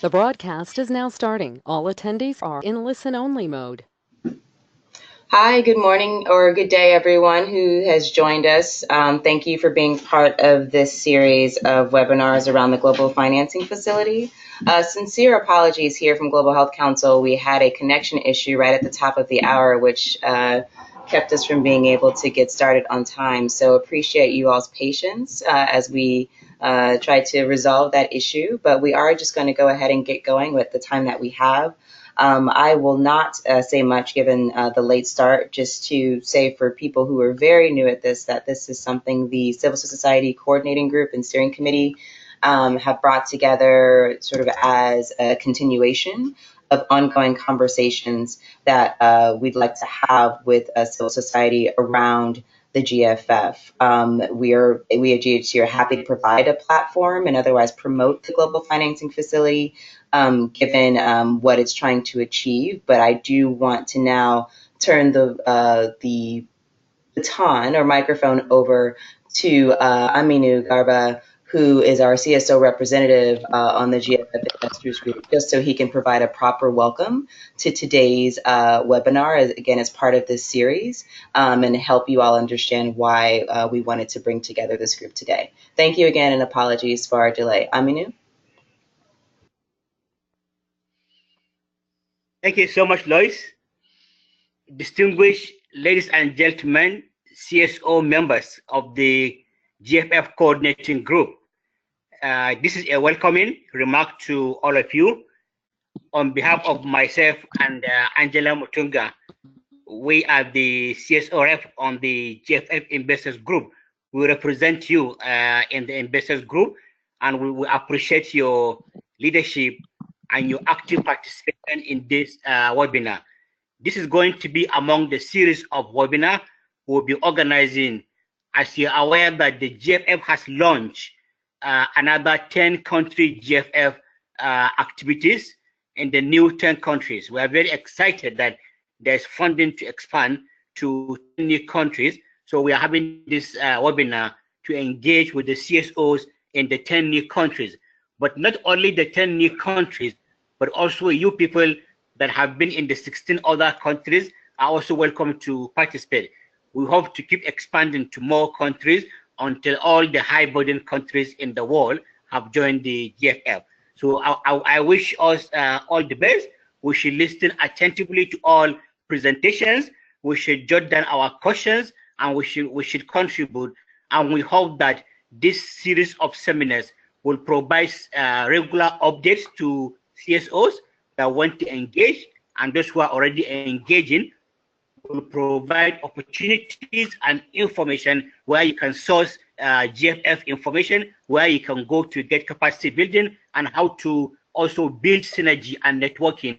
The broadcast is now starting. All attendees are in listen-only mode. Hi, good morning or good day, everyone who has joined us. Thank you for being part of this series of webinars around the Global Financing Facility. Sincere apologies here from Global Health Council. We had a connection issue right at the top of the hour, which kept us from being able to get started on time. So appreciate you all's patience as we try to resolve that issue. But we are just going to go ahead and get going with the time that we have. I will not say much given the late start, just to say for people who are very new at this, that this is something the Civil Society Coordinating Group and Steering Committee have brought together sort of as a continuation of ongoing conversations that we'd like to have with civil society around the GFF. We at GHC are happy to provide a platform and otherwise promote the Global Financing Facility given what it's trying to achieve. But I do want to now turn the baton or microphone over to Aminu Garba, who is our CSO representative on the GFF Investors Group, just so he can provide a proper welcome to today's webinar, again, as part of this series, and help you all understand why we wanted to bring together this group today. Thank you again, and apologies for our delay. Aminu? Thank you so much, Lois. Distinguished ladies and gentlemen, CSO members of the GFF coordinating group. This is a welcoming remark to all of you. On behalf of myself and Angela Mutunga, we are the CSO rep on the GFF Investors Group. We represent you in the Investors Group, and we appreciate your leadership and your active participation in this webinar. This is going to be among the series of webinars we'll be organizing. As you're aware that the GFF has launched another 10-country GFF activities in the new 10 countries. We are very excited that there's funding to expand to 10 new countries. So we are having this webinar to engage with the CSOs in the 10 new countries. But not only the 10 new countries, but also you people that have been in the 16 other countries are also welcome to participate. We hope to keep expanding to more countries until all the high burden countries in the world have joined the GFF. So I wish us all the best. We should listen attentively to all presentations. We should jot down our questions, and we should contribute. And we hope that this series of seminars will provide regular updates to CSOs that want to engage, and those who are already engaging will provide opportunities and information where you can source GFF information, where you can go to get capacity building, and how to also build synergy and networking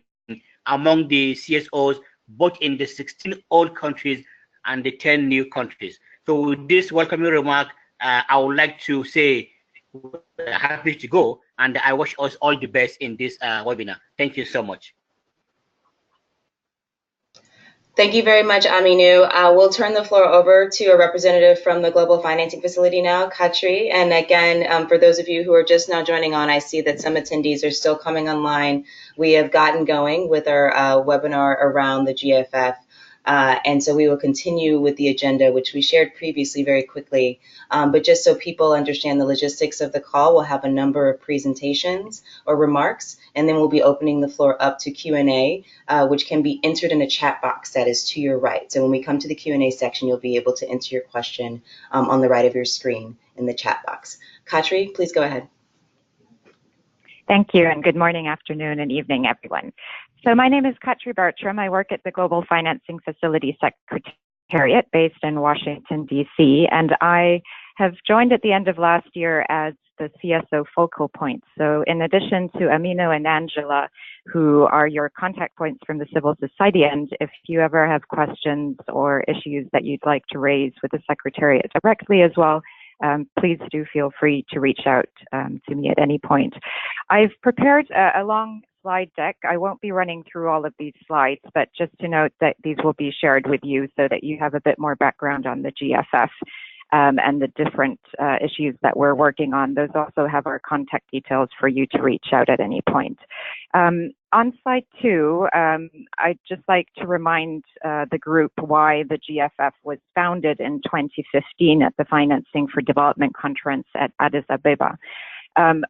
among the CSOs, both in the 16 old countries and the 10 new countries. So with this welcoming remark, I would like to say happy to go, and I wish us all the best in this webinar. Thank you so much. Thank you very much, Aminu. We'll turn the floor over to a representative from the Global Financing Facility now, Katri. And again, for those of you who are just now joining on, I see that some attendees are still coming online. We have gotten going with our webinar around the GFF. And so we will continue with the agenda, which we shared previously very quickly. But just so people understand the logistics of the call, we'll have a number of presentations or remarks, and then we'll be opening the floor up to Q&A, which can be entered in a chat box that is to your right. So when we come to the Q&A section, you'll be able to enter your question on the right of your screen in the chat box. Katri, please go ahead. Thank you, and good morning, afternoon, and evening, everyone. So my name is Katri Bartram. I work at the Global Financing Facility Secretariat based in Washington, D.C., and I have joined at the end of last year as the CSO focal point. So in addition to Aminu and Angela, who are your contact points from the civil society end, if you ever have questions or issues that you'd like to raise with the Secretariat directly as well, please do feel free to reach out to me at any point. I've prepared a long slide deck. I won't be running through all of these slides, but just to note that these will be shared with you so that you have a bit more background on the GFF. and the different issues that we're working on. Those also have our contact details for you to reach out at any point. On slide 2, I'd just like to remind the group why the GFF was founded in 2015 at the Financing for Development Conference at Addis Ababa.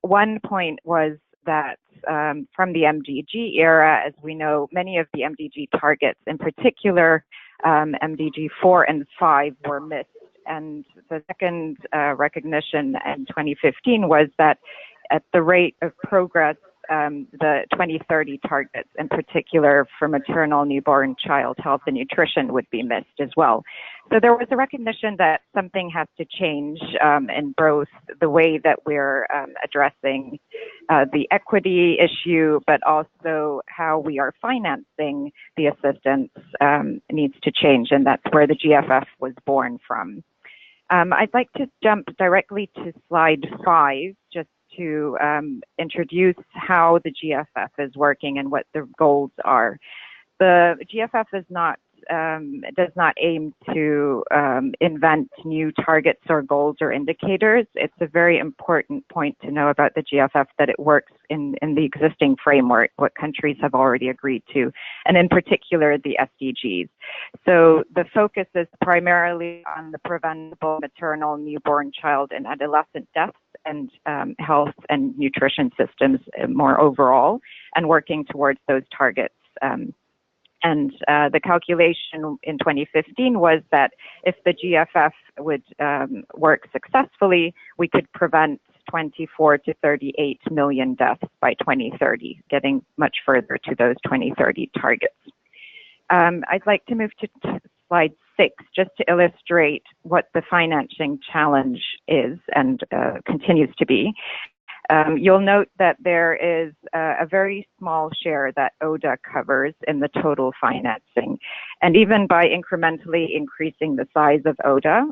One point was that from the MDG era, as we know, many of the MDG targets, in particular MDG 4 and 5, were missed. And the second recognition in 2015 was that at the rate of progress, the 2030 targets, in particular for maternal, newborn, child health and nutrition, would be missed as well. So there was a recognition that something has to change in both the way that we're addressing the equity issue, but also how we are financing the assistance needs to change, and that's where the GFF was born from. I'd like to jump directly to slide 5, just to introduce how the GFF is working and what the goals are. The GFF is not does not aim to invent new targets or goals or indicators. It's a very important point to know about the GFF, that it works in the existing framework, what countries have already agreed to, and in particular the SDGs. So the focus is primarily on the preventable maternal, newborn, child, and adolescent deaths, and health and nutrition systems more overall, and working towards those targets. And the calculation in 2015 was that if the GFF would work successfully, we could prevent 24 to 38 million deaths by 2030, getting much further to those 2030 targets. I'd like to move to slide 6, just to illustrate what the financing challenge is and continues to be. You'll note that there is a very small share that ODA covers in the total financing. And even by incrementally increasing the size of ODA,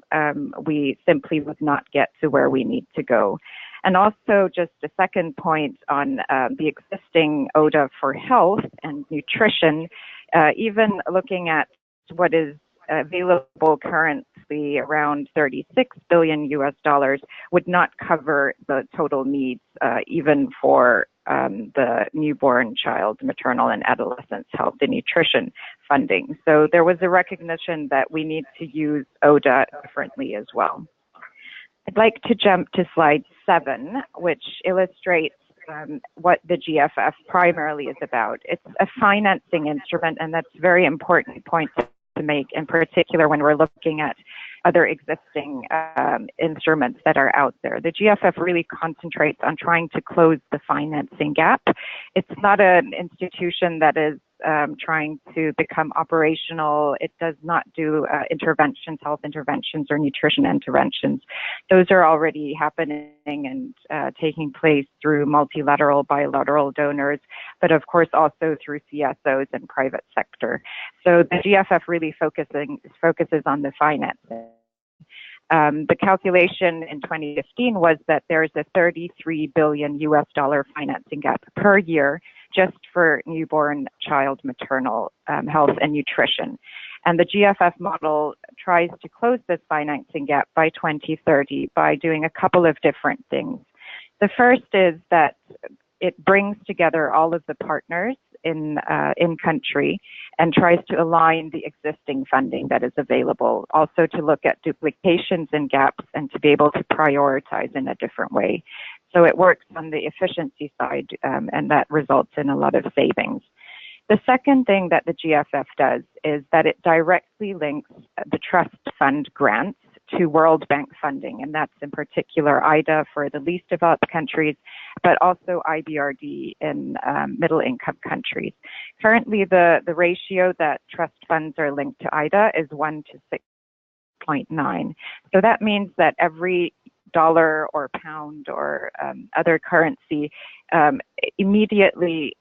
we simply would not get to where we need to go. And also, just a second point on the existing ODA for health and nutrition, even looking at what is available currently, around $36 billion would not cover the total needs, even for the newborn, child, maternal, and adolescents health and nutrition funding. So there was a recognition that we need to use ODA differently as well. I'd like to jump to slide 7, which illustrates what the GFF primarily is about. It's a financing instrument, and that's a very important point to make, in particular when we're looking at other existing instruments that are out there. The GFF really concentrates on trying to close the financing gap. It's not an institution that is trying to become operational. It does not do interventions, health interventions, or nutrition interventions. Those are already happening and taking place through multilateral, bilateral donors, but of course also through CSOs and private sector. So the GFF really focuses on the financing. The calculation in 2015 was that there's a $33 billion financing gap per year just for newborn, child, maternal health and nutrition. And the GFF model tries to close this financing gap by 2030 by doing a couple of different things. The first is that it brings together all of the partners in country and tries to align the existing funding that is available, also to look at duplications and gaps and to be able to prioritize in a different way. So it works on the efficiency side, and that results in a lot of savings. The second thing that the GFF does is that it directly links the trust fund grants to World Bank funding, and that's in particular IDA for the least developed countries, but also IBRD in middle income countries. Currently, the ratio that trust funds are linked to IDA is 1 to 6.9. So that means that every dollar or pound or other currency immediately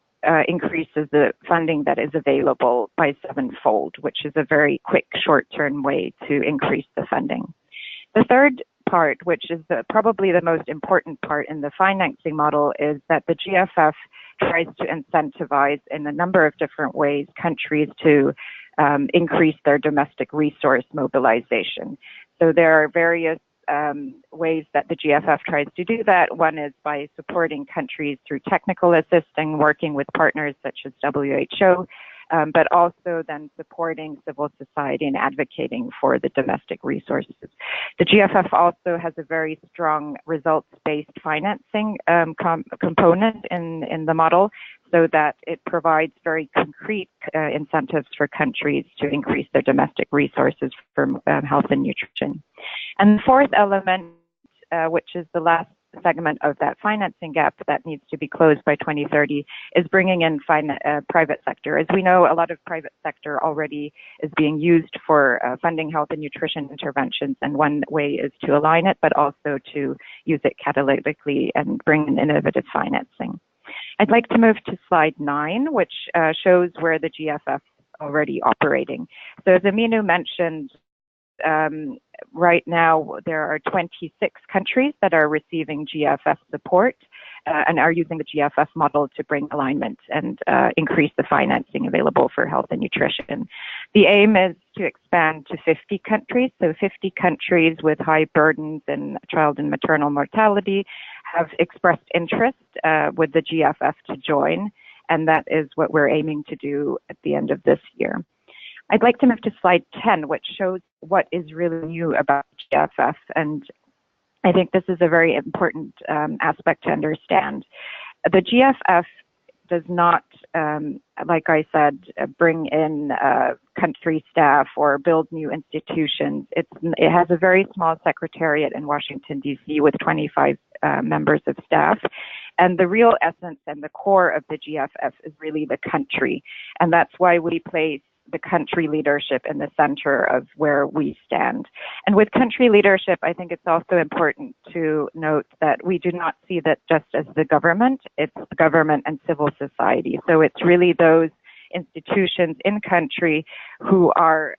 increases the funding that is available by 7-fold, which is a very quick short-term way to increase the funding. The third part, which is probably the most important part in the financing model, is that the GFF tries to incentivize in a number of different ways countries to increase their domestic resource mobilization. So there are various ways that the GFF tries to do that. One is by supporting countries through technical assisting, working with partners such as WHO, but also then supporting civil society and advocating for the domestic resources. The GFF also has a very strong results-based financing component in the model, so that it provides very concrete incentives for countries to increase their domestic resources for health and nutrition. And the fourth element, which is the last segment of that financing gap that needs to be closed by 2030, is bringing in private sector. As we know, a lot of private sector already is being used for funding health and nutrition interventions, and one way is to align it, but also to use it catalytically and bring in innovative financing. I'd like to move to slide 9, which shows where the GFF is already operating. So as Aminu mentioned, right now there are 26 countries that are receiving GFF support and are using the GFF model to bring alignment and increase the financing available for health and nutrition. The aim is to expand to 50 countries. So 50 countries with high burdens in child and maternal mortality have expressed interest with the GFF to join, and that is what we're aiming to do at the end of this year. I'd like to move to slide 10, which shows what is really new about GFF, and I think this is a very important aspect to understand. The GFF does not, like I said, bring in country staff or build new institutions. It has a very small secretariat in Washington, D.C. with 25 members of staff. And the real essence and the core of the GFF is really the country. And that's why we place the country leadership in the center of where we stand. And with country leadership, I think it's also important to note that we do not see that just as the government, it's the government and civil society. So it's really those institutions in country who are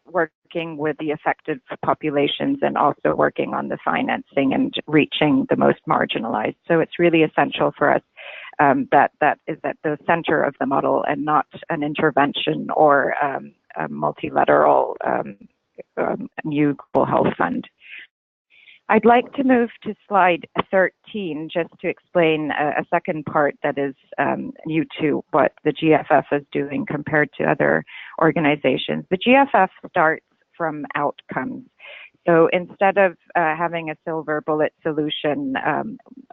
working with the affected populations and also working on the financing and reaching the most marginalized. So it's really essential for us that is at the center of the model and not an intervention or a multilateral new global health fund. I'd like to move to slide 13 just to explain a second part that is new to what the GFF is doing compared to other organizations. The GFF starts from outcomes. So instead of having a silver bullet solution,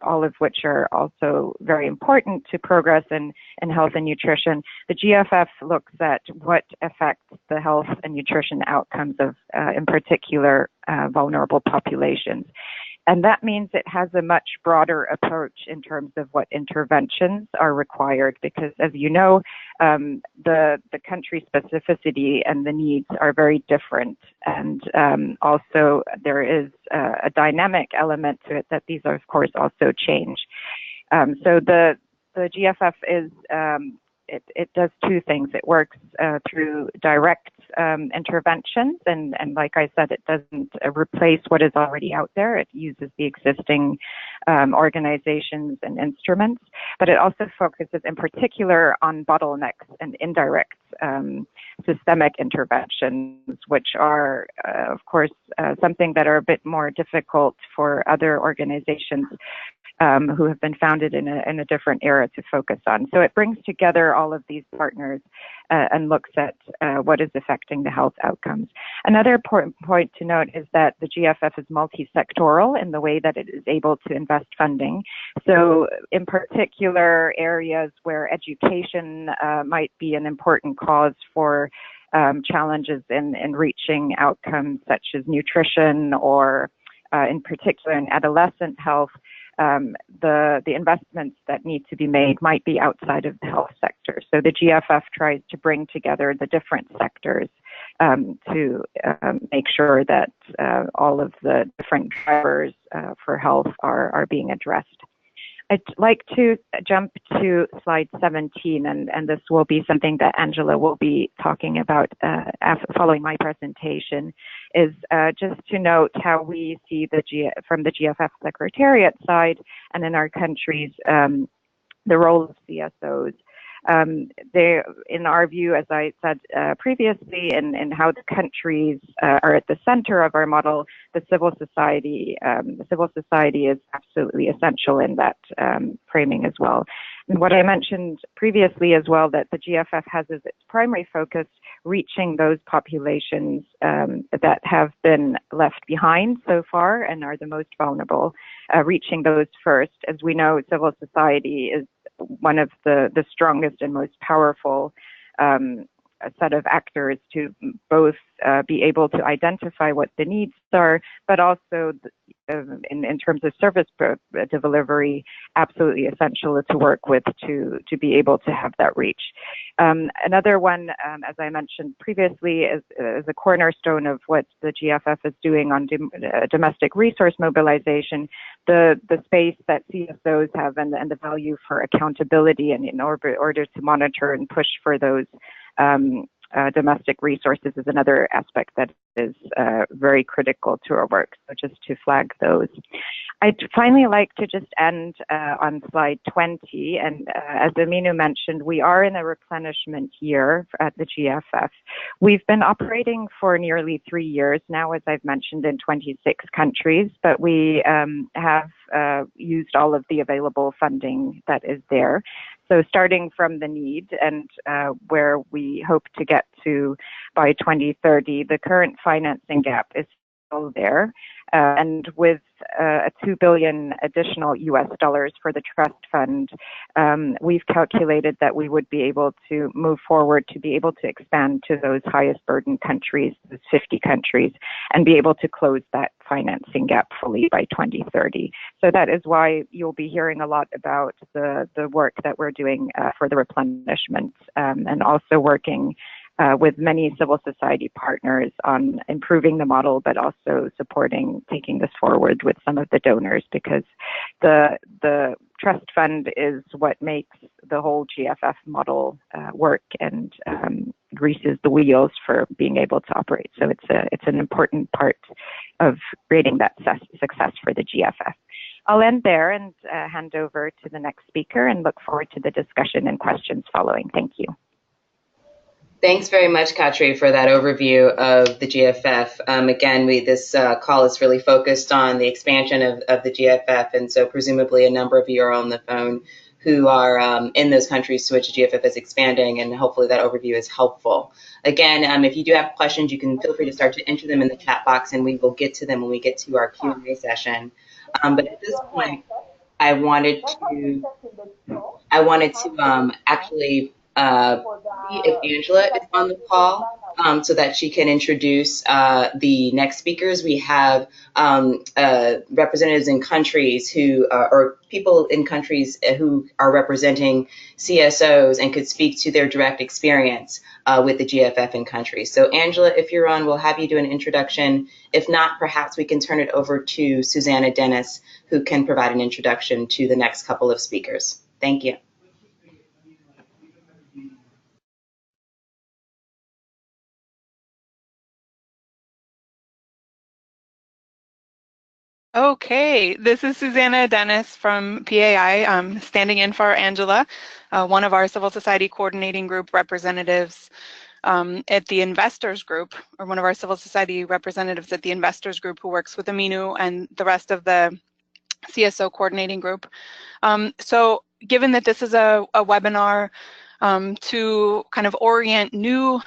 all of which are also very important to progress in health and nutrition, the GFF looks at what affects the health and nutrition outcomes of, in particular, vulnerable populations. And that means it has a much broader approach in terms of what interventions are required, because as you know, the country specificity and the needs are very different. And also there is a dynamic element to it that these are, of course, also change. So the GFF is, it does two things. It works through direct interventions, and like I said, it doesn't replace what is already out there. It uses the existing organizations and instruments, but it also focuses in particular on bottlenecks and indirect systemic interventions, which are, of course, something that are a bit more difficult for other organizations who have been founded in a different era to focus on. So it brings together all of these partners and looks at what is affecting the health outcomes. Another important point to note is that the GFF is multi-sectoral in the way that it is able to invest funding. So in particular areas where education might be an important cause for challenges in reaching outcomes such as nutrition or in particular in adolescent health, the investments that need to be made might be outside of the health sector. So the GFF tries to bring together the different sectors to make sure that all of the different drivers for health are being addressed. I'd like to jump to slide 17, and this will be something that Angela will be talking about following my presentation, is just to note how we see from the GFF Secretariat side and in our countries, the role of CSOs. In our view, as I said previously, in how the countries are at the center of our model, the civil society is absolutely essential in that framing as well. And what I mentioned previously as well, that the GFF has as its primary focus reaching those populations that have been left behind so far and are the most vulnerable, reaching those first. As we know, civil society is one of the strongest and most powerful set of actors to both be able to identify what the needs are, but also in terms of service delivery, absolutely essential to work with to be able to have that reach. Another one, as I mentioned previously, is a cornerstone of what the GFF is doing on domestic resource mobilization, the space that CSOs have and the value for accountability and in order to monitor and push for those domestic resources is another aspect that is very critical to our work. So just to flag those. I'd finally like to just end on slide 20. And as Aminu mentioned, we are in a replenishment year at the GFF. We've been operating for nearly 3 years now, as I've mentioned, in 26 countries, but we have used all of the available funding that is there. So starting from the need and where we hope to get to by 2030, the current financing gap is still there. And with a $2 billion additional US dollars for the trust fund, we've calculated that we would be able to move forward to be able to expand to those highest burden countries, those 50 countries, and be able to close that financing gap fully by 2030. So that is why you'll be hearing a lot about the work that we're doing for the replenishment and also working with many civil society partners on improving the model, but also supporting taking this forward with some of the donors, because the trust fund is what makes the whole GFF model work and greases the wheels for being able to operate. So it's an important part of creating that success for the GFF. I'll end there and hand over to the next speaker and look forward to the discussion and questions following. Thank you. Thanks very much, Katri, for that overview of the GFF. Again, this call is really focused on the expansion of the GFF, and so presumably a number of you are on the phone who are in those countries to which the GFF is expanding, and hopefully that overview is helpful. Again, if you do have questions, you can feel free to start to enter them in the chat box, and we will get to them when we get to our Q&A session. But at this point, I wanted to actually see if Angela is on the call so that she can introduce the next speakers. We have representatives in countries who, or people in countries who are representing CSOs and could speak to their direct experience with the GFF in countries. So Angela, if you're on, we'll have you do an introduction. If not, perhaps we can turn it over to Susanna Dennis, who can provide an introduction to the next couple of speakers. Thank you. Okay, this is Susanna Dennis from PAI. I'm standing in for Angela, one of our civil society coordinating group representatives at the investors group, or one of our civil society representatives at the investors group who works with Aminu and the rest of the CSO coordinating group. So given that this is a webinar to kind of orient new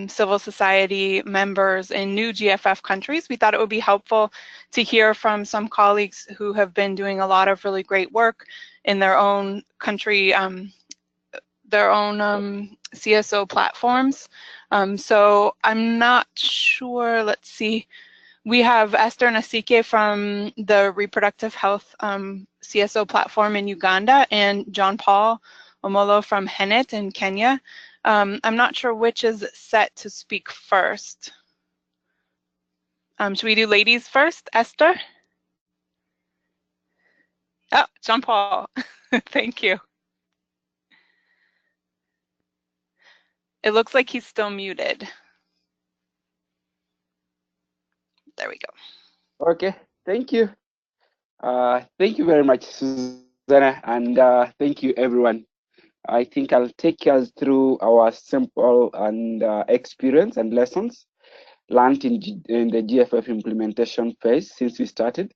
civil society members in new GFF countries, we thought it would be helpful to hear from some colleagues who have been doing a lot of really great work in their own country, their own CSO platforms. So I'm not sure, let's see. We have Esther Nasike from the Reproductive Health CSO platform in Uganda and John Paul Omolo from Henet in Kenya. I'm not sure which is set to speak first. Should we do ladies first, Esther? Oh, John Paul, thank you. It looks like he's still muted. There we go. Okay, thank you. Thank you very much, Susanna, and thank you everyone I think I'll take us through our simple and experience and lessons learned in the GFF implementation phase since we started.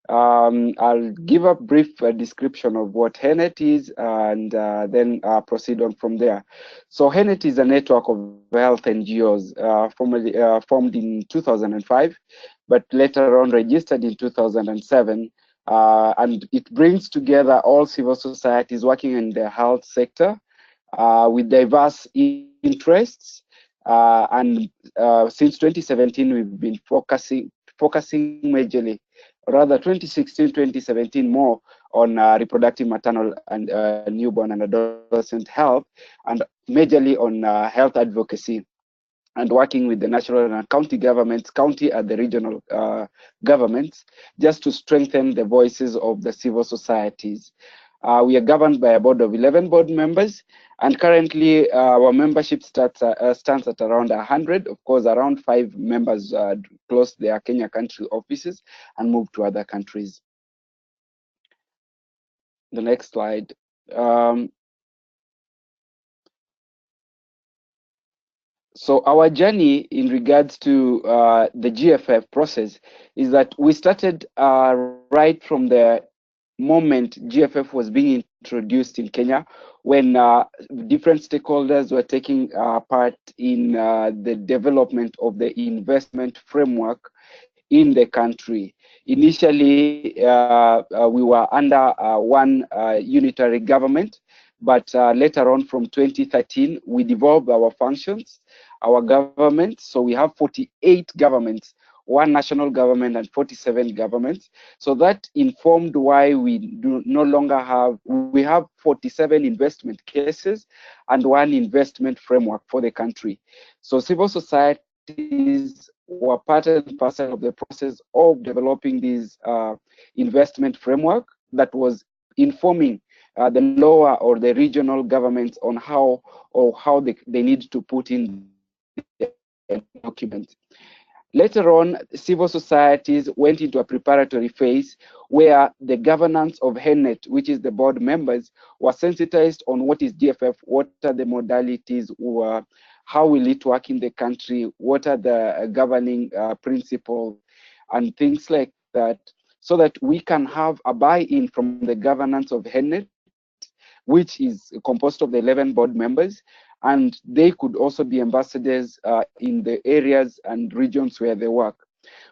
I'll give a brief description of what HENET is and then proceed on from there. So HENET is a network of health NGOs formerly formed in 2005, but later on registered in 2007. And it brings together all civil societies working in the health sector with diverse interests. And since 2017, we've been focusing majorly, rather 2016-2017 more on reproductive, maternal, and newborn and adolescent health, and majorly on health advocacy and working with the national and county governments, county and the regional governments, just to strengthen the voices of the civil societies. We are governed by a board of 11 board members, and currently our membership stands at around 100. Of course, around 5 members closed their Kenya country offices and moved to other countries. The next slide. So our journey in regards to the GFF process is that we started right from the moment GFF was being introduced in Kenya, when different stakeholders were taking part in the development of the investment framework in the country. Initially, we were under one unitary government, but later on from 2013, we devolved our functions, our government. So we have 48 governments, one national government and 47 governments. So that informed why we do no longer have, we have 47 investment cases and one investment framework for the country. So civil societies were part and parcel of the process of developing this investment framework that was informing the lower or the regional governments on how they need to put in the document. Later on, civil societies went into a preparatory phase where the governance of HENET, which is the board members, were sensitized on what is GFF, what are the modalities, how will it work in the country, what are the governing principles, and things like that, so that we can have a buy-in from the governance of HENET, which is composed of the 11 board members, and they could also be ambassadors in the areas and regions where they work.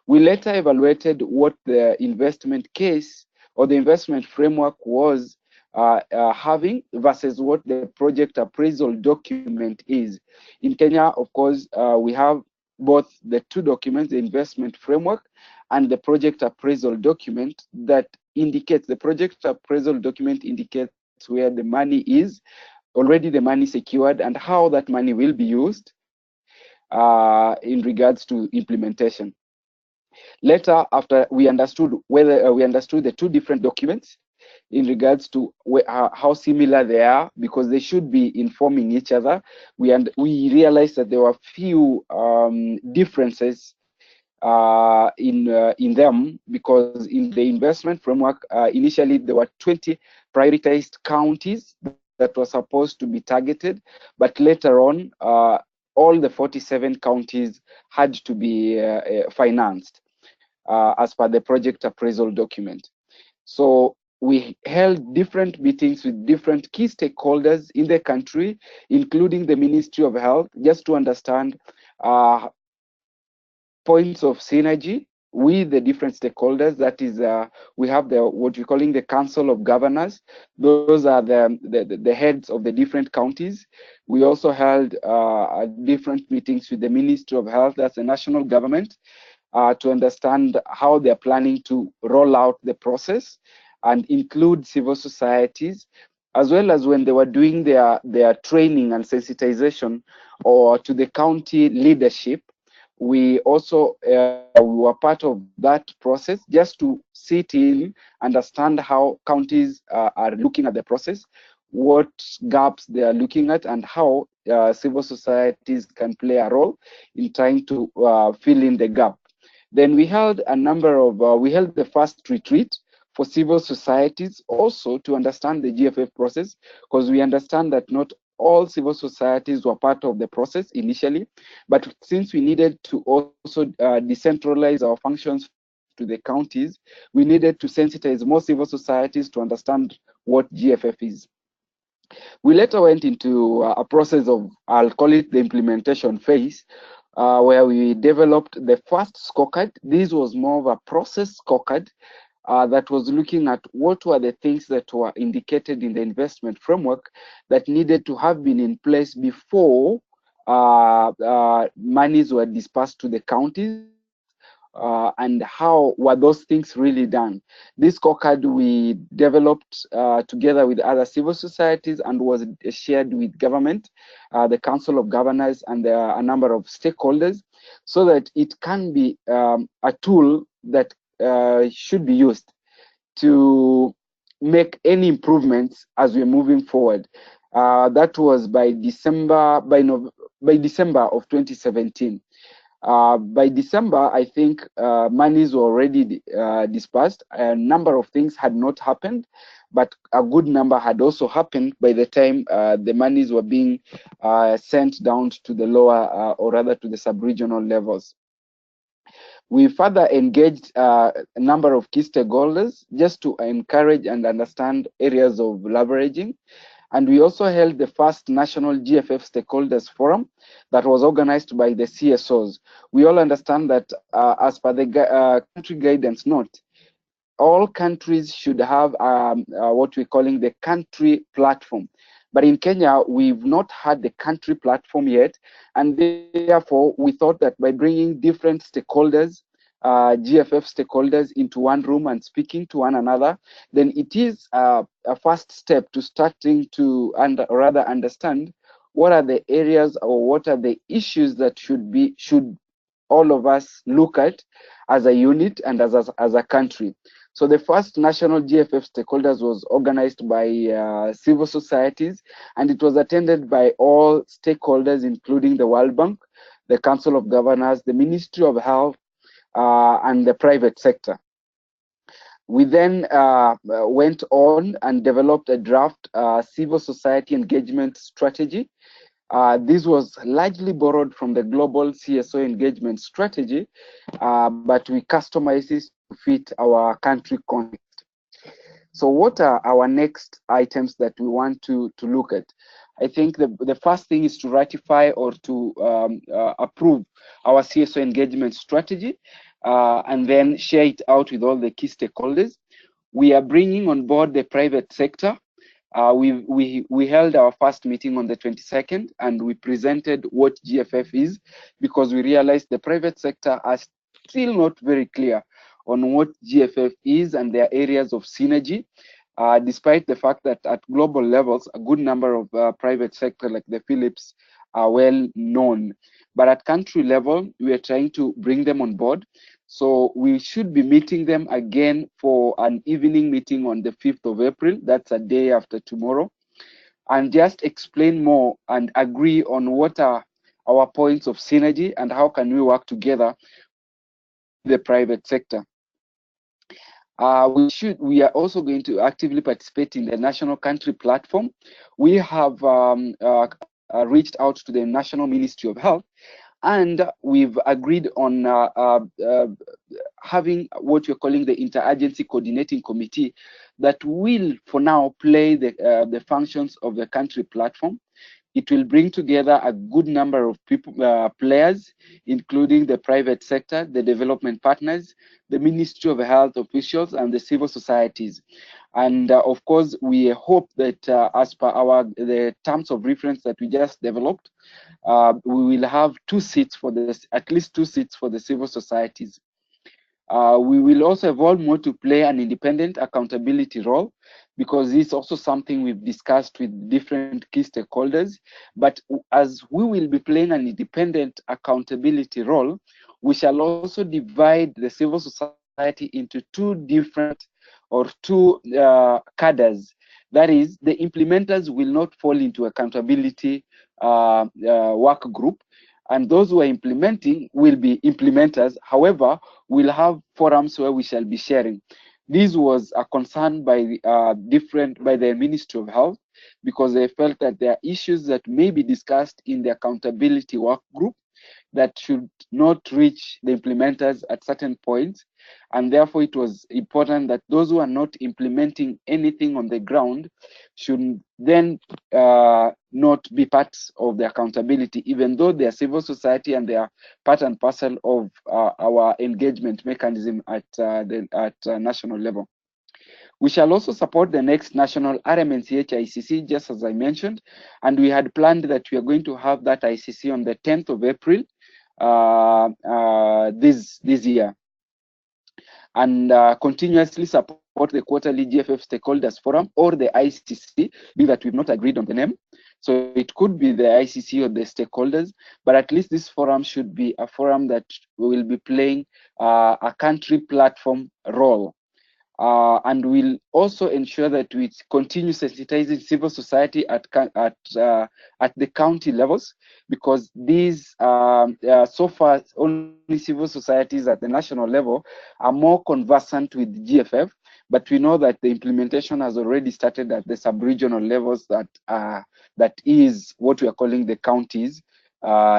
We later evaluated what the investment case or the investment framework was having versus what the project appraisal document is. In Kenya, of course, we have both the two documents, the investment framework and the project appraisal document that indicates, the project appraisal document indicates where the money is, already the money secured, and how that money will be used in regards to implementation. Later, after we understood whether we understood the two different documents in regards to how similar they are, because they should be informing each other, we realized that there were few differences in them, because in the investment framework, initially there were 20 prioritized counties that were supposed to be targeted, but later on, all the 47 counties had to be financed as per the project appraisal document. So we held different meetings with different key stakeholders in the country, including the Ministry of Health, just to understand points of synergy with the different stakeholders. That is, we have what we're calling the Council of Governors. Those are the heads of the different counties. We also held different meetings with the Ministry of Health, that's the national government, to understand how they're planning to roll out the process and include civil societies, as well as when they were doing their training and sensitization or to the county leadership. We also we were part of that process just to sit in, understand how counties are looking at the process, what gaps they are looking at, and how civil societies can play a role in trying to fill in the gap. Then we held a number of, we held the first retreat for civil societies also to understand the GFF process, because we understand that not all civil societies were part of the process initially, but since we needed to also decentralize our functions to the counties, we needed to sensitize more civil societies to understand what GFF is. We later went into a process of, I'll call it the implementation phase, where we developed the first scorecard. This was more of a process scorecard that was looking at what were the things that were indicated in the investment framework that needed to have been in place before monies were dispersed to the counties, and how were those things really done. This scorecard we developed together with other civil societies and was shared with government, the Council of Governors, and a number of stakeholders, so that it can be a tool that should be used to make any improvements as we're moving forward. That was by December of 2017. By December, I think monies were already dispersed. A number of things had not happened, but a good number had also happened by the time the monies were being sent down to the lower, or rather to the sub-regional levels. We further engaged a number of key stakeholders just to encourage and understand areas of leveraging. And we also held the first national GFF stakeholders forum that was organized by the CSOs. We all understand that as per the country guidance note, all countries should have what we're calling the country platform. But in Kenya, we've not had the country platform yet. And therefore, we thought that by bringing different stakeholders, GFF stakeholders into one room and speaking to one another, then it is a first step to starting to rather understand what are the areas or what are the issues that should all of us look at as a unit and as a country. So the first national GFF stakeholders was organized by civil societies, and it was attended by all stakeholders, including the World Bank, the Council of Governors, the Ministry of Health, and the private sector. We then went on and developed a draft civil society engagement strategy. This was largely borrowed from the global CSO engagement strategy, but we customized this to fit our country context. So what are our next items that we want to look at? I think the first thing is to ratify or to approve our CSO engagement strategy, and then share it out with all the key stakeholders. We are bringing on board the private sector. We held our first meeting on the 22nd, and we presented what GFF is, because we realized the private sector are still not very clear on what GFF is and their areas of synergy, despite the fact that at global levels, a good number of private sector like the Philips are well known. But at country level, we are trying to bring them on board. So we should be meeting them again for an evening meeting on the 5th of April. That's a day after tomorrow. And just explain more and agree on what are our points of synergy and how can we work together with the private sector. We are also going to actively participate in the national country platform. We have reached out to the National Ministry of Health, and we've agreed on having what we're calling the Interagency Coordinating Committee that will, for now, play the functions of the country platform. It will bring together a good number of people, players, including the private sector, the development partners, the Ministry of Health officials, and the civil societies. And of course, we hope that as per the terms of reference that we just developed, we will have at least two seats for the civil societies. We will also evolve more to play an independent accountability role, because this is also something we've discussed with different key stakeholders. But as we will be playing an independent accountability role, we shall also divide the civil society into two cadres. That is, the implementers will not fall into accountability work group, and those who are implementing will be implementers. However, we'll have forums where we shall be sharing. This was a concern by the Ministry of Health, because they felt that there are issues that may be discussed in the accountability work group that should not reach the implementers at certain points, and therefore it was important that those who are not implementing anything on the ground should then not be part of the accountability, even though they are civil society and they are part and parcel of our engagement mechanism at national level. We shall also support the next national RMNCH ICC, just as I mentioned, and we had planned that we are going to have that ICC on the 10th of April this year, and continuously support the quarterly GFF stakeholders forum, or the ICC, being that we've not agreed on the name. So it could be the ICC or the stakeholders, but at least this forum should be a forum that will be playing a country platform role. And we'll also ensure that we continue sensitizing civil society at the county levels, because these so far only civil societies at the national level are more conversant with GFF, but we know that the implementation has already started at the sub-regional levels, that is what we are calling the counties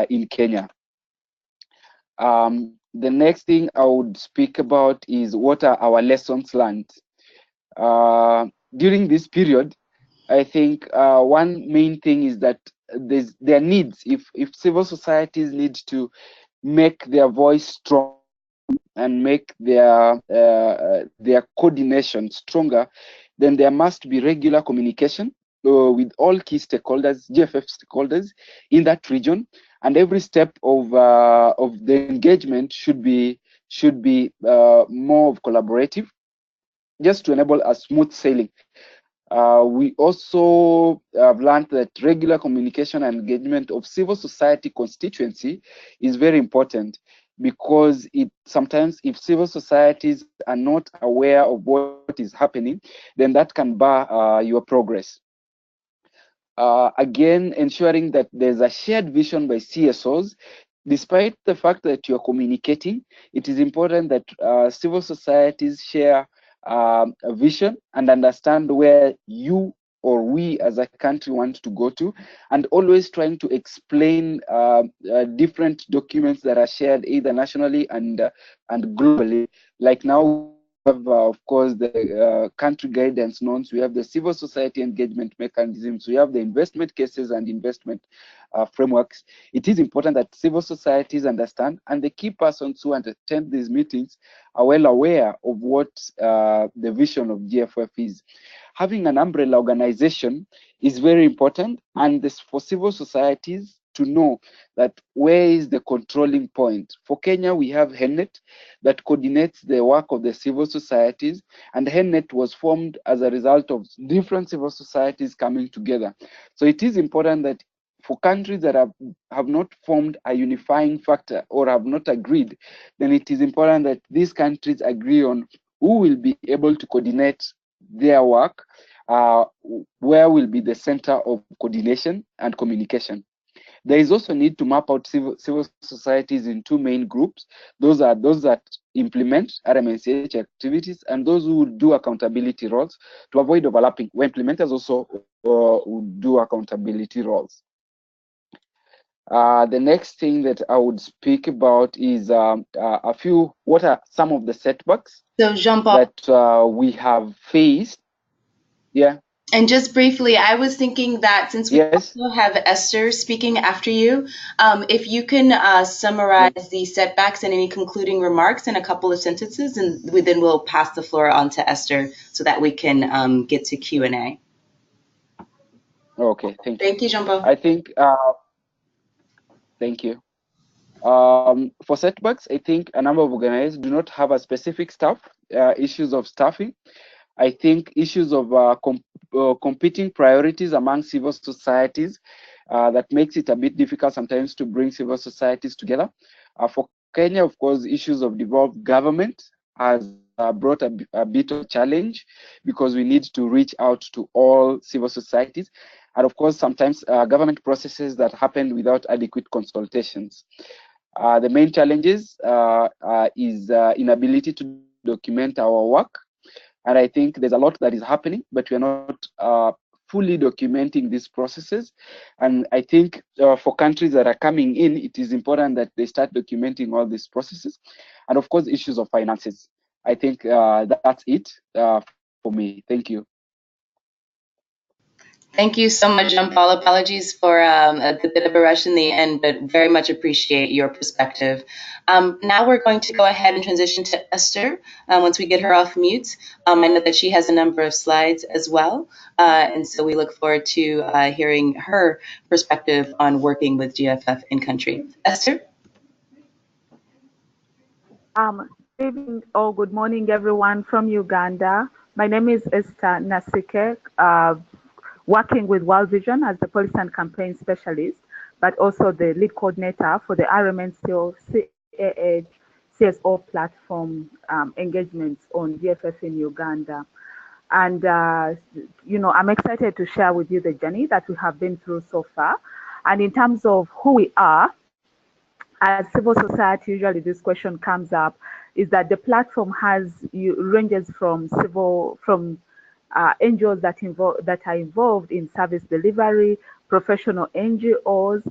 in Kenya. The next thing I would speak about is what are our lessons learned. During this period, I think one main thing is that there needs, if civil societies need to make their voice strong and make their coordination stronger, then there must be regular communication with all key stakeholders, GFF stakeholders in that region, and every step of the engagement should be more of collaborative, just to enable a smooth sailing. We also have learned that regular communication and engagement of civil society constituency is very important, because sometimes if civil societies are not aware of what is happening, then that can bar your progress. Again, ensuring that there's a shared vision by CSOs. Despite the fact that you're communicating, it is important that civil societies share a vision and understand where you or we as a country want to go to, and always trying to explain different documents that are shared either nationally and globally. Like now, we have, of course, the country guidance norms, we have the civil society engagement mechanisms, we have the investment cases and investment frameworks. It is important that civil societies understand, and the key persons who attend these meetings are well aware of what the vision of GFF is. Having an umbrella organization is very important, and this for civil societies to know that where is the controlling point. For Kenya, we have HENET that coordinates the work of the civil societies, and HENET was formed as a result of different civil societies coming together. So it is important that for countries that have not formed a unifying factor or have not agreed, then it is important that these countries agree on who will be able to coordinate their work, where will be the center of coordination and communication. There is also need to map out civil societies in two main groups. Those are those that implement RMNCH activities and those who do accountability roles, to avoid overlapping, where implementers also would do accountability roles. The next thing that I would speak about is what are some of the setbacks that we have faced. Yeah. And just briefly, I was thinking that since we also have Esther speaking after you, if you can summarize the setbacks and any concluding remarks in a couple of sentences, and then we'll pass the floor on to Esther so that we can get to Q&A. Okay, thank you. Thank you, Jean-Paul. I think, thank you. For setbacks, I think a number of organizations do not have a specific staff, issues of staffing. I think issues of competing priorities among civil societies that makes it a bit difficult sometimes to bring civil societies together. For Kenya, of course, issues of devolved government has brought a bit of challenge, because we need to reach out to all civil societies. And of course, sometimes government processes that happen without adequate consultations. The main challenges is inability to document our work. And I think there's a lot that is happening, but we're not fully documenting these processes. And I think for countries that are coming in, it is important that they start documenting all these processes. And of course, issues of finances. I think that's it for me. Thank you. Thank you so much, Jean-Paul. Apologies for a bit of a rush in the end, but very much appreciate your perspective. Now we're going to go ahead and transition to Esther once we get her off mute. I know that she has a number of slides as well, and so we look forward to hearing her perspective on working with GFF in country. Esther? Good evening or good morning, everyone from Uganda. My name is Esther Nasike, working with World Vision as the policy and campaign specialist, but also the lead coordinator for the RMNCO CAH CSO platform engagements on GFF in Uganda. And, I'm excited to share with you the journey that we have been through so far. And in terms of who we are, as civil society, usually this question comes up, is that the platform ranges from NGOs that are involved in service delivery, professional NGOs,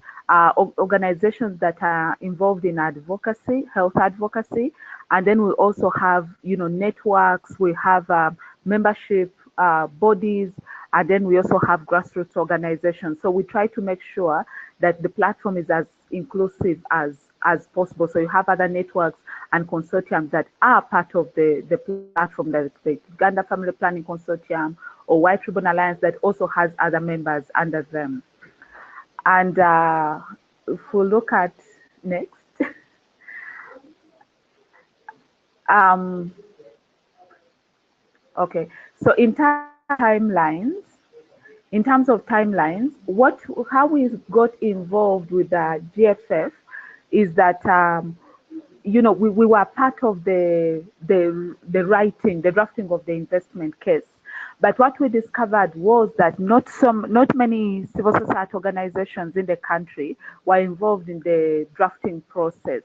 organizations that are involved in advocacy, health advocacy, and then we also have, networks. We have membership bodies, and then we also have grassroots organizations. So we try to make sure that the platform is as inclusive as possible. So you have other networks and consortiums that are part of the platform, like the Uganda Family Planning Consortium or White Ribbon Alliance, that also has other members under them. And if we look at next, okay. So in terms of timelines, how we got involved with the GFF is that we were part of the drafting of the investment case. But what we discovered was that not many civil society organizations in the country were involved in the drafting process.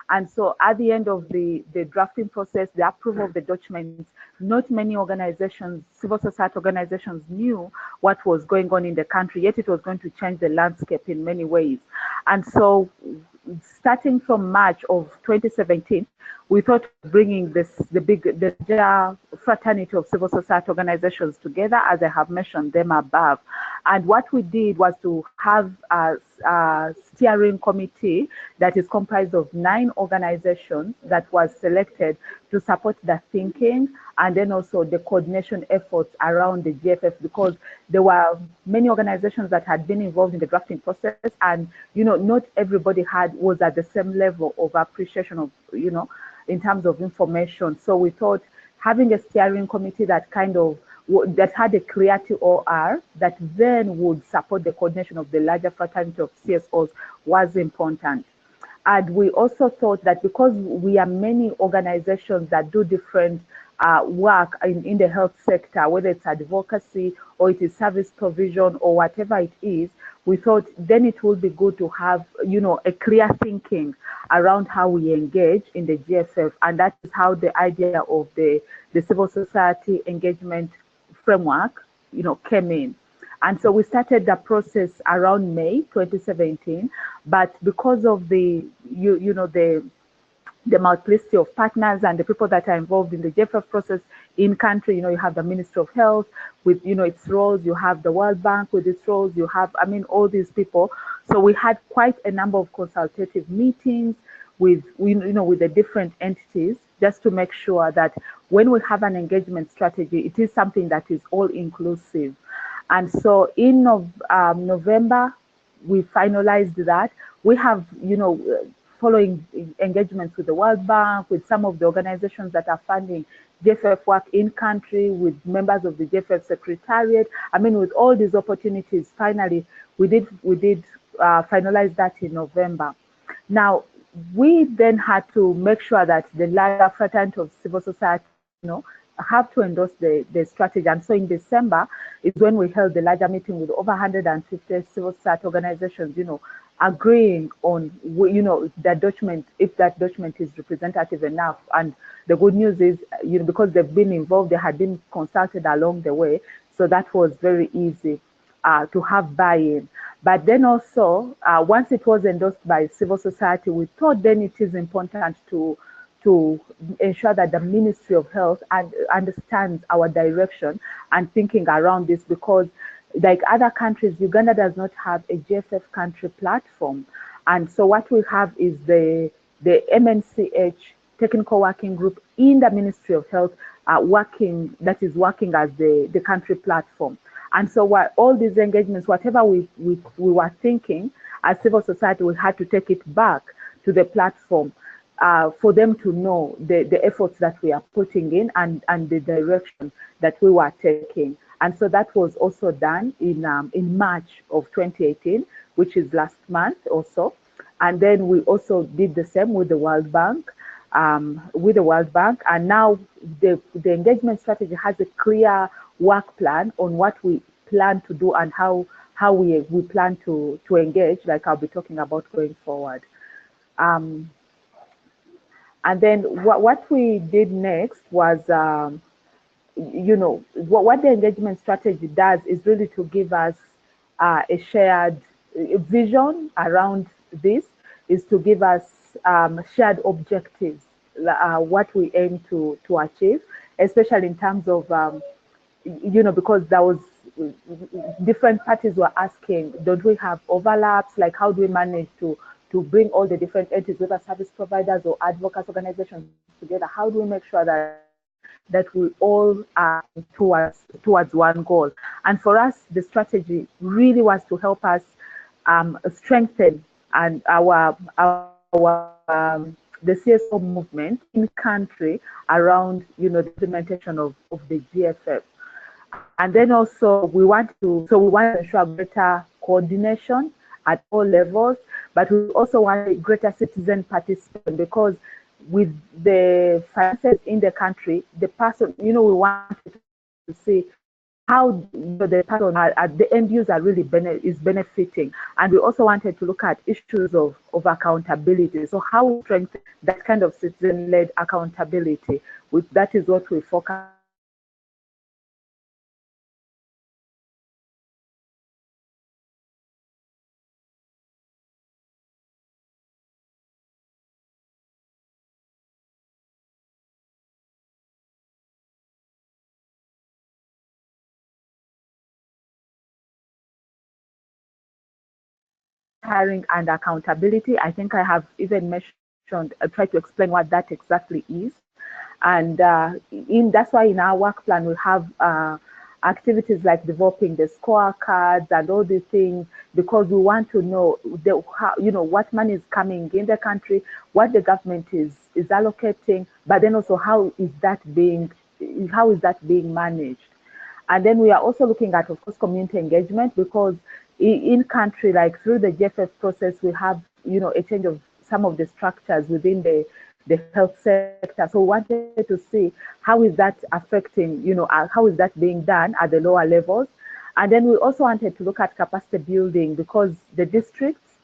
And so at the end of the drafting process, the approval of the documents, not many organizations, civil society organizations, knew what was going on in the country, yet it was going to change the landscape in many ways. And so starting from March of 2017, we thought of bringing the fraternity of civil society organizations together, as I have mentioned them above. And what we did was to have a steering committee that is comprised of 9 organizations that was selected to support the thinking and then also the coordination efforts around the GFF, because there were many organizations that had been involved in the drafting process, and not everybody was at the same level of appreciation of in terms of information. So we thought having a steering committee that that had a clear TOR that then would support the coordination of the larger fraternity of CSOs was important. And we also thought that because we are many organizations that do different work in the health sector, whether it's advocacy or it is service provision or whatever it is, we thought then it would be good to have, a clear thinking around how we engage in the GFF. And that is how the idea of the civil society engagement framework, came in. And so we started the process around May 2017, but because of the multiplicity of partners and the people that are involved in the GFF process in country, you have the Ministry of Health with, its roles, you have the World Bank with its roles, you have, all these people. So we had quite a number of consultative meetings with the different entities, just to make sure that when we have an engagement strategy, it is something that is all inclusive. And so in November, we finalized that. We have, following engagements with the World Bank, with some of the organizations that are funding GFF work in country, with members of the GFF Secretariat. With all these opportunities, finally, we did finalize that in November. Now, we then had to make sure that the larger fraternity of civil society, have to endorse the strategy. And so in December is when we held the larger meeting with over 150 civil society organizations, agreeing on, that document, if that document is representative enough. And the good news is, because they've been involved, they had been consulted along the way, so that was very easy to have buy-in. But then also, once it was endorsed by civil society, we thought then it is important to ensure that the Ministry of Health understands our direction and thinking around this, because like other countries, Uganda does not have a GFF country platform. And so what we have is the MNCH technical working group in the Ministry of Health working as the country platform. And so all these engagements, whatever we were thinking as civil society, we had to take it back to the platform for them to know the efforts that we are putting in and the direction that we were taking. And so that was also done in March of 2018, which is last month also. And then we also did the same with the World Bank. And now the engagement strategy has a clear work plan on what we plan to do and how we plan to engage, like I'll be talking about going forward. And then what we did next was, what the engagement strategy does is really to give us a shared vision around this, is to give us shared objectives, what we aim to achieve, especially in terms of, because there was different parties were asking, don't we have overlaps? Like, how do we manage to bring all the different entities, whether service providers or advocacy organizations together? How do we make sure that we all are towards one goal? And for us, the strategy really was to help us strengthen and the CSO movement in country around the implementation of the GFF. And then also we want to ensure greater coordination at all levels, but we also want greater citizen participation, because with the finances in the country, the person, we want to see how the person at the end user really is benefiting. And we also wanted to look at issues of accountability. So how we strengthen that kind of citizen-led accountability. That is what we focus hiring and accountability. I think I have even mentioned, tried to explain what that exactly is. And that's why in our work plan, we have activities like developing the scorecards and all these things, because we want to know what money is coming in the country, what the government is allocating, but then also how is that being managed. And then we are also looking at, of course, community engagement, because in country, like through the GFF process, we have, a change of some of the structures within the health sector. So we wanted to see how is that affecting, how is that being done at the lower levels. And then we also wanted to look at capacity building, because the districts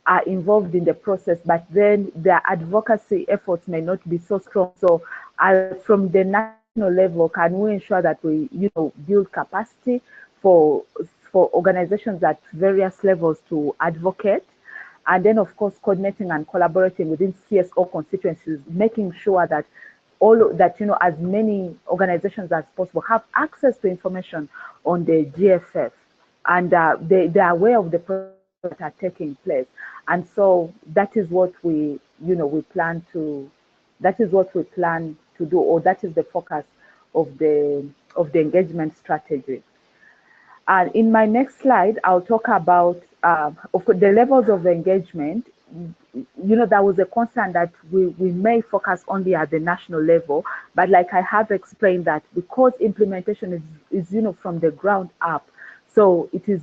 are involved in the process, but then their advocacy efforts may not be so strong. So from the national level, can we ensure that we, build capacity for organizations at various levels to advocate? And then, of course, coordinating and collaborating within CSO constituencies, making sure that as many organizations as possible have access to information on the GFF, and they are aware of the processes that are taking place. And so that is what we plan to do, or that is the focus of the engagement strategy. And in my next slide, I'll talk about of course, the levels of engagement. There was a concern that we may focus only at the national level, but like I have explained, that because implementation is from the ground up, so it is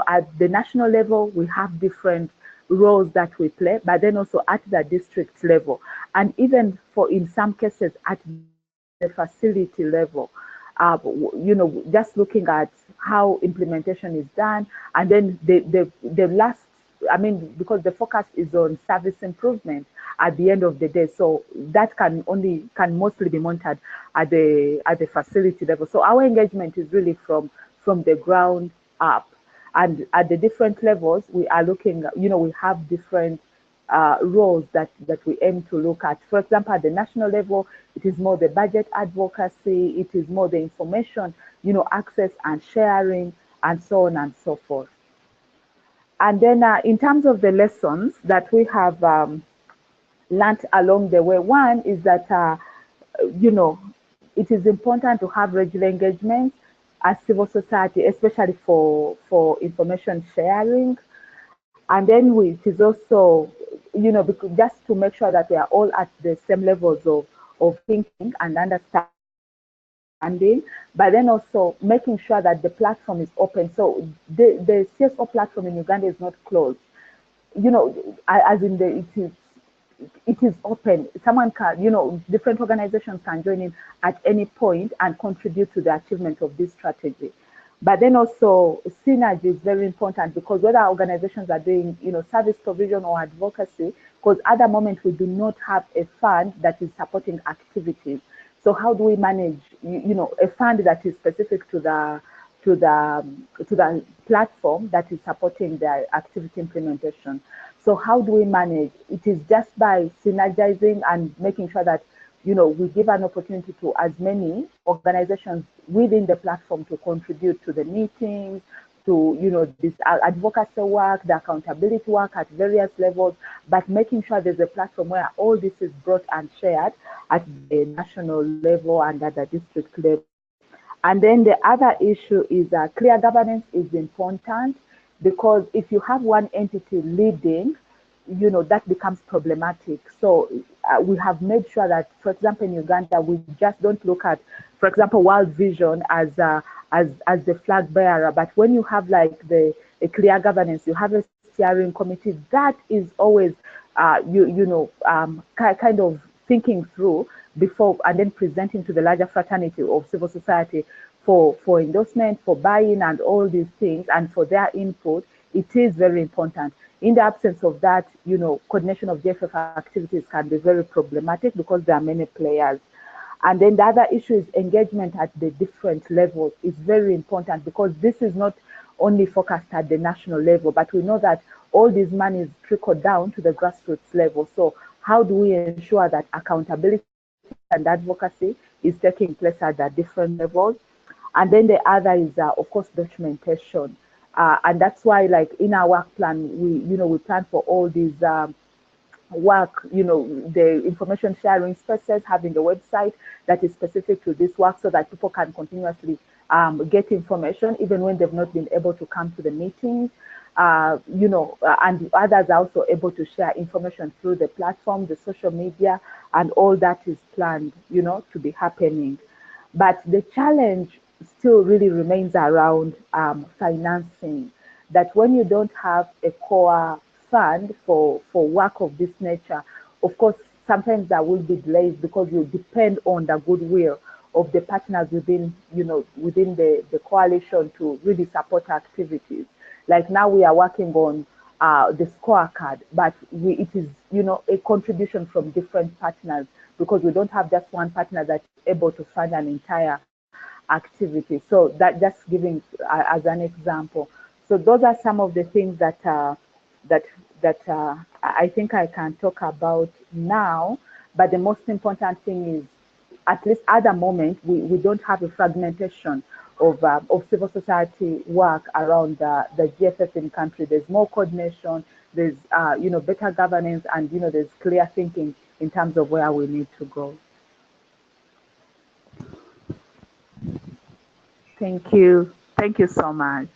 at the national level we have different roles that we play, but then also at the district level, and even in some cases at the facility level. Just looking at how implementation is done, and then the last because the focus is on service improvement at the end of the day. So that can mostly be monitored at the facility level. So our engagement is really from the ground up. And at the different levels, we are looking, we have different roles that we aim to look at. For example, at the national level, it is more the budget advocacy, it is more the information, access and sharing, and so on and so forth. And then in terms of the lessons that we have learned along the way, one is that, it is important to have regular engagement as civil society, especially for information sharing. And then it is also, just to make sure that we are all at the same levels of thinking and understanding, but then also making sure that the platform is open. So the CSO platform in Uganda is not closed. As in it is open. Someone can, different organizations can join in at any point and contribute to the achievement of this strategy. But then also synergy is very important, because whether organizations are doing, service provision or advocacy, because at the moment we do not have a fund that is supporting activities. So how do we manage, a fund that is specific to the platform that is supporting the activity implementation? So how do we manage? It is just by synergizing and making sure that, we give an opportunity to as many organizations within the platform to contribute to the meetings, to, this advocacy work, the accountability work at various levels, but making sure there's a platform where all this is brought and shared at the national level and at the district level. And then the other issue is that clear governance is important, because if you have one entity leading, that becomes problematic. So we have made sure that, for example, in Uganda, we just don't look at, for example, World Vision as the flag bearer. But when you have like a clear governance, you have a steering committee that is always, kind of thinking through before and then presenting to the larger fraternity of civil society for endorsement, for buy-in, and all these things, and for their input. It is very important. In the absence of that, coordination of GFF activities can be very problematic because there are many players. And then the other issue is engagement at the different levels is very important, because this is not only focused at the national level, but we know that all these monies trickle down to the grassroots level. So how do we ensure that accountability and advocacy is taking place at the different levels? And then the other is, of course, documentation. And that's why, like in our work plan, we plan for all these work, the information sharing spaces, having a website that is specific to this work, so that people can continuously get information even when they've not been able to come to the meetings. And others are also able to share information through the platform, the social media, and all that is planned, to be happening. But the challenge still really remains around financing, that when you don't have a core fund for work of this nature, of course, sometimes there will be delays, because you depend on the goodwill of the partners within the coalition to really support activities. Like now we are working on the scorecard, but it is, a contribution from different partners, because we don't have just one partner that's able to fund an entire activity. So that, just giving as an example. So those are some of the things that I think I can talk about now. But the most important thing is, at least at the moment, we don't have a fragmentation of civil society work around the GFF in country. There's more coordination, there's better governance, and there's clear thinking in terms of where we need to go. Thank you. Thank you so much.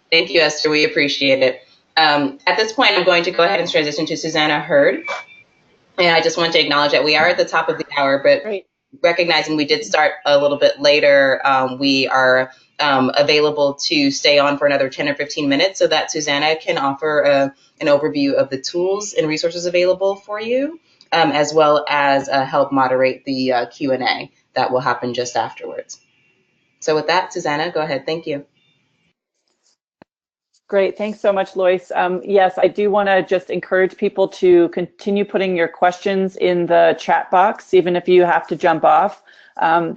Thank you, Esther. We appreciate it. At this point, I'm going to go ahead and transition to Susanna Hurd. And I just want to acknowledge that we are at the top of the hour, but recognizing we did start a little bit later, we are available to stay on for another 10 or 15 minutes so that Susanna can offer an overview of the tools and resources available for you, as well as help moderate the Q&A that will happen just afterwards. So with that, Susanna, go ahead. Thank you. Great, thanks so much, Lois. Yes, I do want to just encourage people to continue putting your questions in the chat box, even if you have to jump off.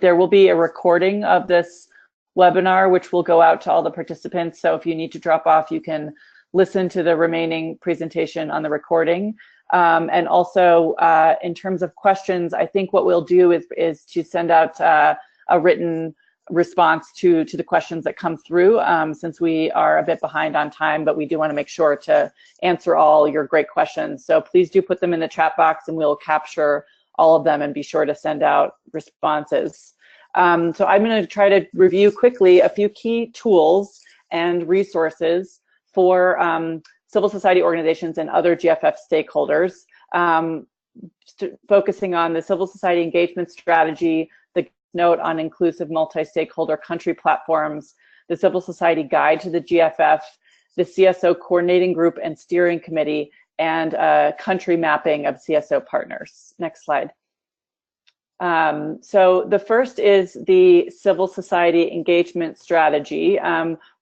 There will be a recording of this webinar, which will go out to all the participants. So if you need to drop off, you can listen to the remaining presentation on the recording. And also, in terms of questions, I think what we'll do is to send out a written response to the questions that come through, since we are a bit behind on time, but we do want to make sure to answer all your great questions. So please do put them in the chat box and we'll capture all of them and be sure to send out responses. So I'm going to try to review quickly a few key tools and resources for civil society organizations and other GFF stakeholders, focusing on the civil society engagement strategy, the note on inclusive multi-stakeholder country platforms, the Civil Society Guide to the GFF, the CSO Coordinating Group and Steering Committee, and country mapping of CSO partners. Next slide. So the first is the Civil Society Engagement Strategy,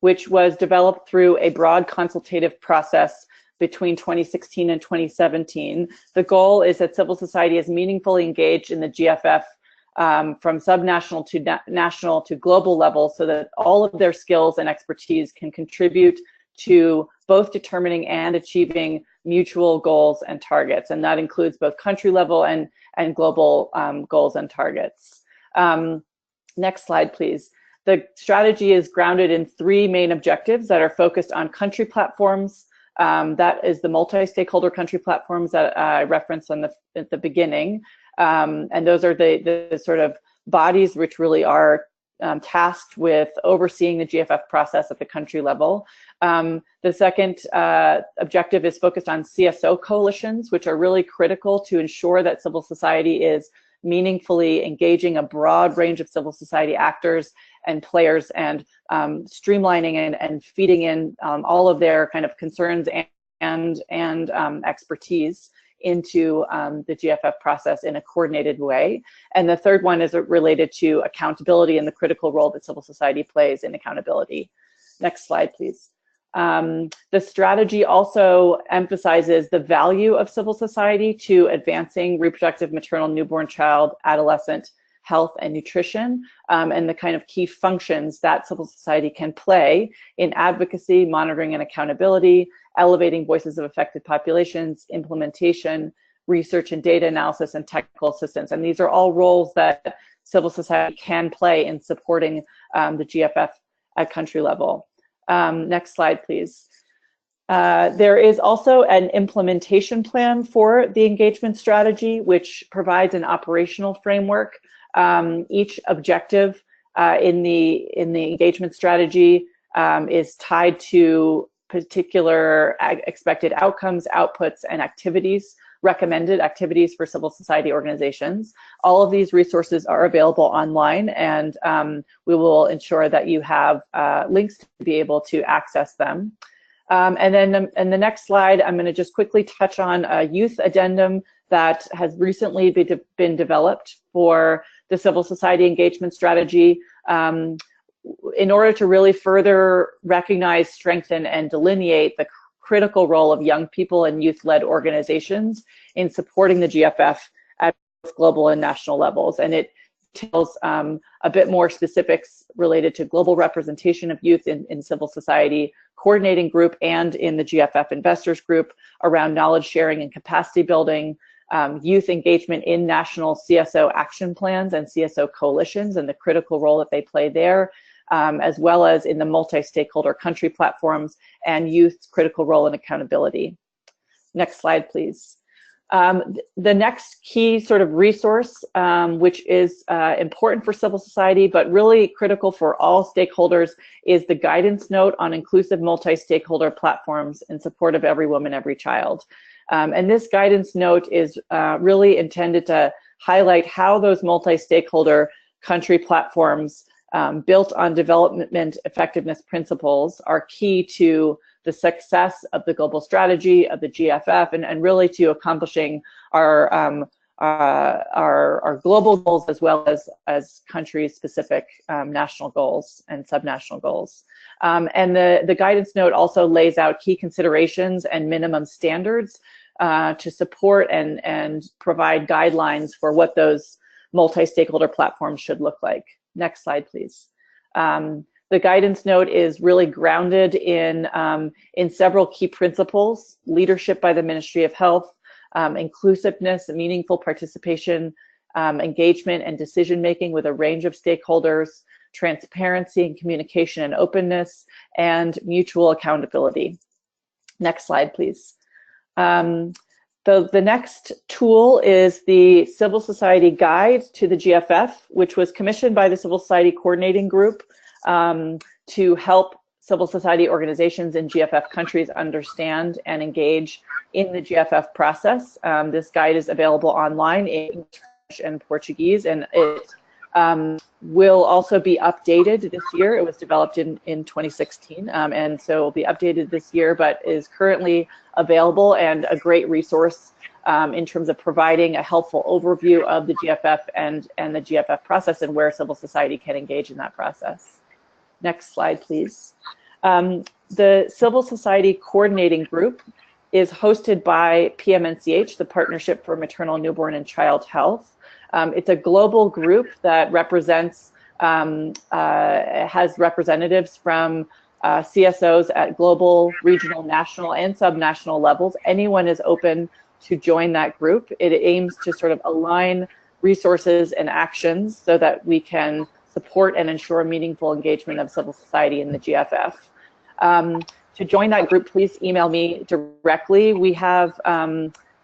which was developed through a broad consultative process between 2016 and 2017. The goal is that civil society is meaningfully engaged in the GFF from subnational to national to global level, so that all of their skills and expertise can contribute to both determining and achieving mutual goals and targets. And that includes both country level and global goals and targets. Next slide, please. The strategy is grounded in three main objectives that are focused on country platforms. That is the multi-stakeholder country platforms that I referenced at the beginning. And those are the sort of bodies which really are tasked with overseeing the GFF process at the country level. The second objective is focused on CSO coalitions, which are really critical to ensure that civil society is meaningfully engaging a broad range of civil society actors and players, and streamlining and feeding in all of their kind of concerns and expertise into the GFF process in a coordinated way. And the third one is related to accountability and the critical role that civil society plays in accountability. Next slide, please. The strategy also emphasizes the value of civil society to advancing reproductive, maternal, newborn child, adolescent health and nutrition, and the kind of key functions that civil society can play in advocacy, monitoring and accountability, elevating voices of affected populations, implementation, research and data analysis, and technical assistance. And these are all roles that civil society can play in supporting the GFF at country level. Next slide, please. There is also an implementation plan for the engagement strategy, which provides an operational framework. Each objective in the engagement strategy is tied to particular expected outcomes, outputs, and activities, recommended activities for civil society organizations. All of these resources are available online, and we will ensure that you have links to be able to access them. And then in the next slide, I'm going to just quickly touch on a youth addendum that has recently been developed for the civil society engagement strategy, in order to really further recognize, strengthen, and delineate the critical role of young people and youth-led organizations in supporting the GFF at both global and national levels. And it tells a bit more specifics related to global representation of youth in civil society, coordinating group, and in the GFF investors group around knowledge sharing and capacity building, youth engagement in national CSO action plans and CSO coalitions and the critical role that they play there, as well as in the multi-stakeholder country platforms and youth's critical role in accountability. Next slide, please. The next key sort of resource, which is important for civil society, but really critical for all stakeholders, is the guidance note on inclusive multi-stakeholder platforms in support of every woman, every child. And this guidance note is really intended to highlight how those multi-stakeholder country platforms built on development effectiveness principles are key to the success of the global strategy of the GFF, and really to accomplishing our global goals as well as country-specific national goals and subnational goals. And the guidance note also lays out key considerations and minimum standards to support and provide guidelines for what those multi-stakeholder platforms should look like. Next slide, please. The guidance note is really grounded in several key principles: leadership by the Ministry of Health, inclusiveness, meaningful participation, engagement and decision-making with a range of stakeholders, transparency and communication and openness, and mutual accountability. Next slide, please. The next tool is the Civil Society Guide to the GFF, which was commissioned by the Civil Society Coordinating Group to help civil society organizations in GFF countries understand and engage in the GFF process. This guide is available online in English and Portuguese, and it will also be updated this year. It was developed in 2016, and so will be updated this year, but is currently available and a great resource in terms of providing a helpful overview of the GFF and the GFF process and where civil society can engage in that process. Next slide, please. The Civil Society Coordinating Group is hosted by PMNCH, the Partnership for Maternal, Newborn, and Child Health. It's a global group that represents, has representatives from CSOs at global, regional, national, and subnational levels. Anyone is open to join that group. It aims to sort of align resources and actions so that we can support and ensure meaningful engagement of civil society in the GFF. To join that group, please email me directly. We have,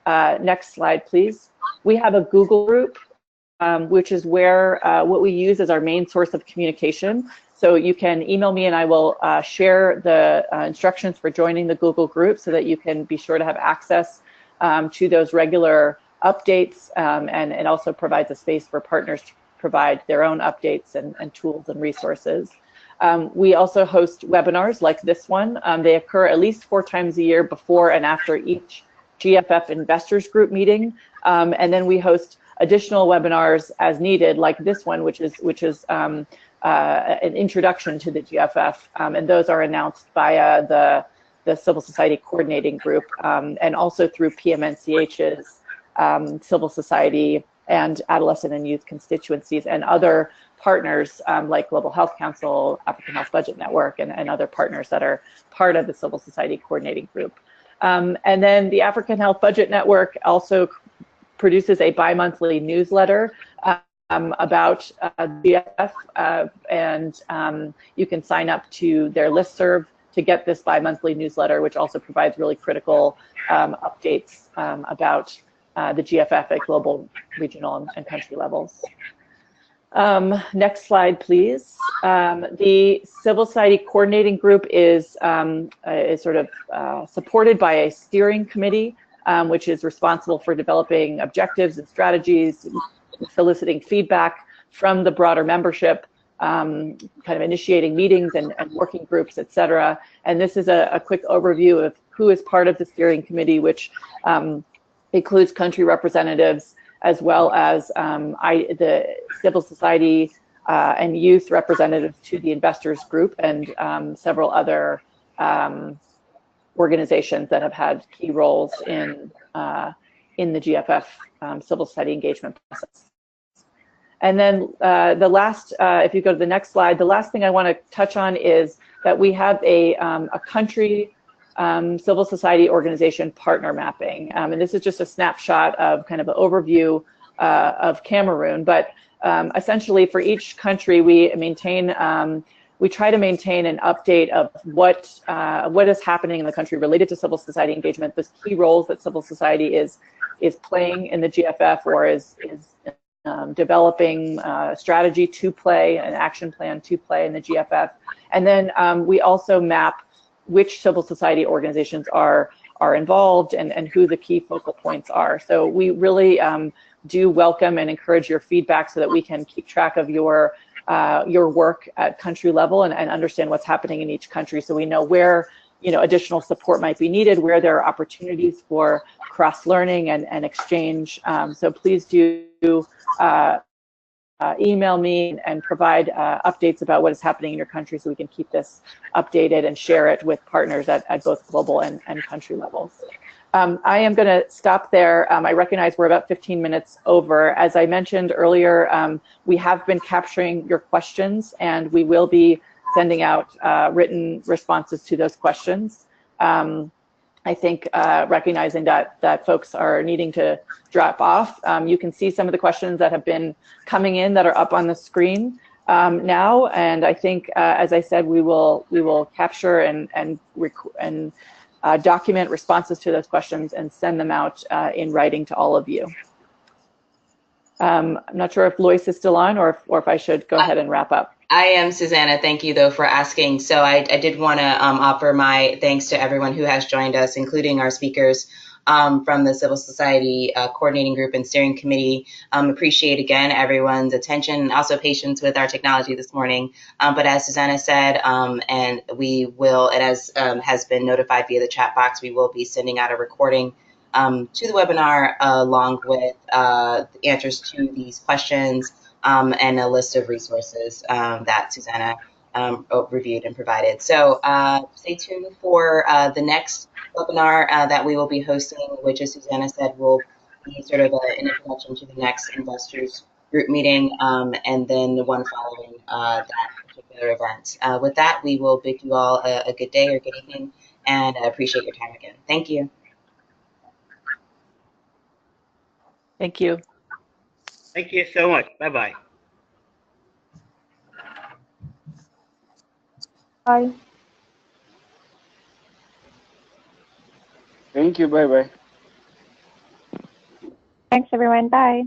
next slide, please. We have a Google group, which is where what we use as our main source of communication. So you can email me and I will share the instructions for joining the Google group so that you can be sure to have access to those regular updates, and it also provides a space for partners to provide their own updates and tools and resources. We also host webinars like this one. They occur at least 4 times a year before and after each GFF investors group meeting. And then we host additional webinars as needed, like this one, which is an introduction to the GFF. And those are announced via the Civil Society Coordinating Group, and also through PMNCH's civil society and adolescent and youth constituencies and other partners like Global Health Council, African Health Budget Network, and other partners that are part of the Civil Society Coordinating Group. And then the African Health Budget Network also produces a bi-monthly newsletter about GFF, and you can sign up to their listserv to get this bi-monthly newsletter, which also provides really critical updates about the GFF at global, regional, and country levels. Next slide, please. The Civil Society Coordinating Group is sort of supported by a steering committee, which is responsible for developing objectives and strategies, soliciting feedback from the broader membership, kind of initiating meetings and working groups, etc. And this is a quick overview of who is part of the steering committee, which includes country representatives, as well as the civil society and youth representatives to the investors group, and several other organizations that have had key roles in the GFF civil society engagement process. And then the last, if you go to the next slide, the last thing I want to touch on is that we have a country civil society organization partner mapping. And this is just a snapshot of kind of an overview of Cameroon. But essentially for each country, we maintain, we try to maintain an update of what is happening in the country related to civil society engagement, the key roles that civil society is playing in the GFF, or is developing a strategy to play, an action plan to play in the GFF. And then we also map which civil society organizations are involved and who the key focal points are. So we really do welcome and encourage your feedback so that we can keep track of your work at country level and understand what's happening in each country, so we know where additional support might be needed, where there are opportunities for cross-learning and exchange. So please do email me and provide updates about what is happening in your country so we can keep this updated and share it with partners at both global and country levels. I am going to stop there. I recognize we're about 15 minutes over. As I mentioned earlier, we have been capturing your questions, and we will be sending out written responses to those questions. I think recognizing that folks are needing to drop off, you can see some of the questions that have been coming in that are up on the screen now. And I think, as I said, we will capture and document responses to those questions and send them out in writing to all of you. I'm not sure if Lois is still on or if I should go ahead and wrap up. I am, Susanna. Thank you, though, for asking. So I did want to offer my thanks to everyone who has joined us, including our speakers from the Civil Society Coordinating Group and Steering Committee. Appreciate, again, everyone's attention and also patience with our technology this morning. But as Susanna said, and we will, and as has been notified via the chat box, we will be sending out a recording to the webinar along with answers to these questions and a list of resources that Susanna reviewed and provided. So stay tuned for the next webinar that we will be hosting, which, as Susanna said, will be sort of an introduction to the next investors group meeting, and then the one following that particular event. With that, we will bid you all a good day or good evening, and appreciate your time again. Thank you. Thank you. Thank you so much. Bye-bye. Bye. Thank you. Bye-bye. Thanks, everyone. Bye.